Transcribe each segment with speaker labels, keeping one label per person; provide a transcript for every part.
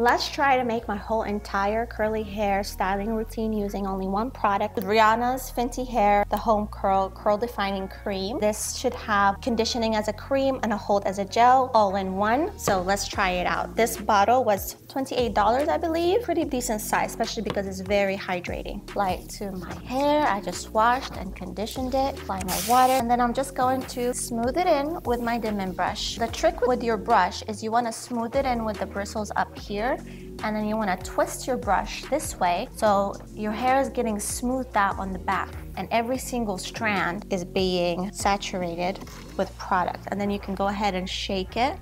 Speaker 1: Let's try to make my whole entire curly hair styling routine using only one product. Rihanna's Fenty Hair, the Home Curl Defining Cream. This should have conditioning as a cream and a hold as a gel all in one. So let's try it out. This bottle was $28, I believe. Pretty decent size, especially because it's very hydrating. Apply it to my hair. I just washed and conditioned it. Apply my water, and then I'm just going to smooth it in with my Dim brush. The trick with your brush is you want to smooth it in with the bristles up here, and then you want to twist your brush this way so your hair is getting smoothed out on the back, and every single strand is being saturated with product. And then you can go ahead and shake it.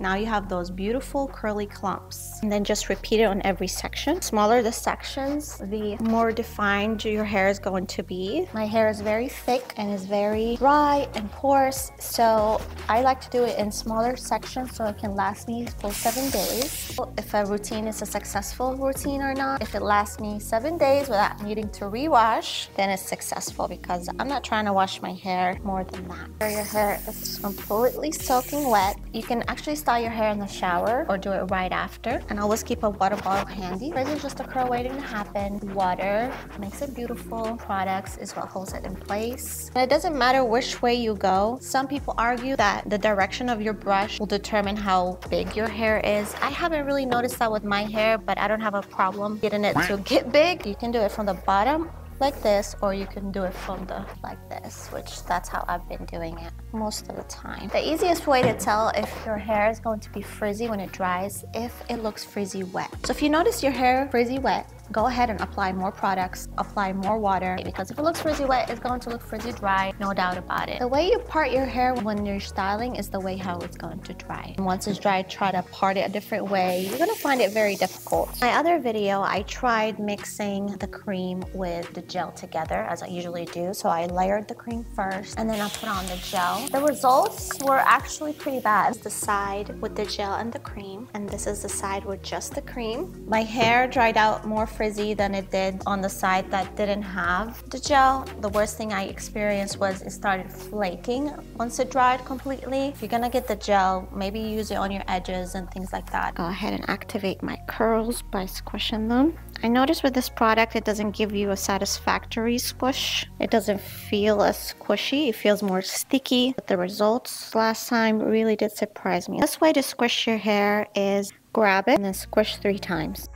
Speaker 1: Now you have those beautiful curly clumps. And then just repeat it on every section. Smaller the sections, the more defined your hair is going to be. My hair is very thick and is very dry and porous, so I like to do it in smaller sections so it can last me for 7 days. If a routine is a successful routine or not, if it lasts me 7 days without needing to rewash, then it's successful, because I'm not trying to wash my hair more than that. Your hair is completely soaking wet. You can actually style your hair in the shower or do it right after, and always keep a water bottle handy. Frizz is just a curl waiting to happen. Water makes it beautiful. Products is what holds it in place. And it doesn't matter which way you go. Some people argue that the direction of your brush will determine how big your hair is. I haven't really noticed that with my hair, but I don't have a problem getting it to get big. You can do it from the bottom like this, or you can do it from the like this, which that's how I've been doing it most of the time. The easiest way to tell if your hair is going to be frizzy when it dries, if it looks frizzy wet. So if you notice your hair frizzy wet, go ahead and apply more products, apply more water, because if it looks frizzy wet, it's going to look frizzy dry, no doubt about it. The way you part your hair when you're styling is the way how it's going to dry. And once it's dry, try to part it a different way. You're gonna find it very difficult. My other video, I tried mixing the cream with the gel together, as I usually do. So I layered the cream first, and then I put on the gel. The results were actually pretty bad. This is the side with the gel and the cream, and this is the side with just the cream. My hair dried out more frizzy than it did on the side that didn't have the gel. The worst thing I experienced was it started flaking once it dried completely. If you're gonna get the gel, maybe use it on your edges and things like that. Go ahead and activate my curls by squishing them. I noticed with this product, it doesn't give you a satisfactory squish. It doesn't feel as squishy. It feels more sticky. But the results last time really did surprise me. This way to squish your hair is grab it and then squish 3 times.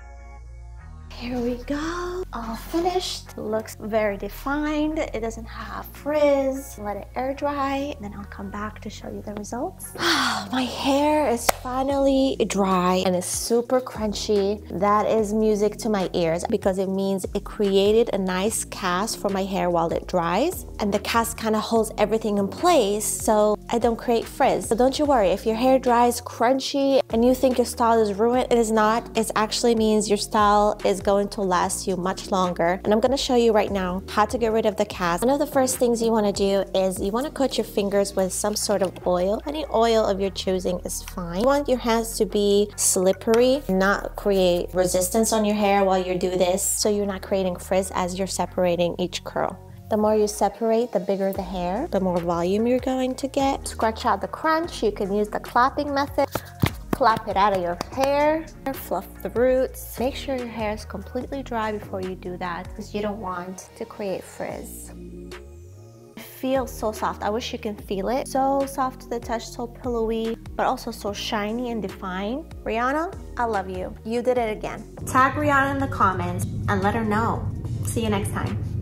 Speaker 1: Here we go, all finished. Looks very defined. It doesn't have frizz. Let it air dry, then I'll come back to show you the results. My hair is finally dry and it's super crunchy. That is music to my ears, because it means it created a nice cast for my hair while it dries, and the cast kind of holds everything in place so I don't create frizz. So don't you worry, if your hair dries crunchy and you think your style is ruined, it is not. It actually means your style is going to last you much longer. And I'm going to show you right now how to get rid of the cast. One of the first things you want to do is you want to coat your fingers with some sort of oil. Any oil of your choosing is fine. You want your hands to be slippery, not create resistance on your hair while you do this, so you're not creating frizz as you're separating each curl. The more you separate, the bigger the hair, the more volume you're going to get. Scratch out the crunch. You can use the clapping method. Clap it out of your hair, fluff the roots. Make sure your hair is completely dry before you do that, because you don't want to create frizz. It feels so soft. I wish you can feel it. So soft to the touch, so pillowy, but also so shiny and defined. Rihanna, I love you. You did it again. Tag Rihanna in the comments and let her know. See you next time.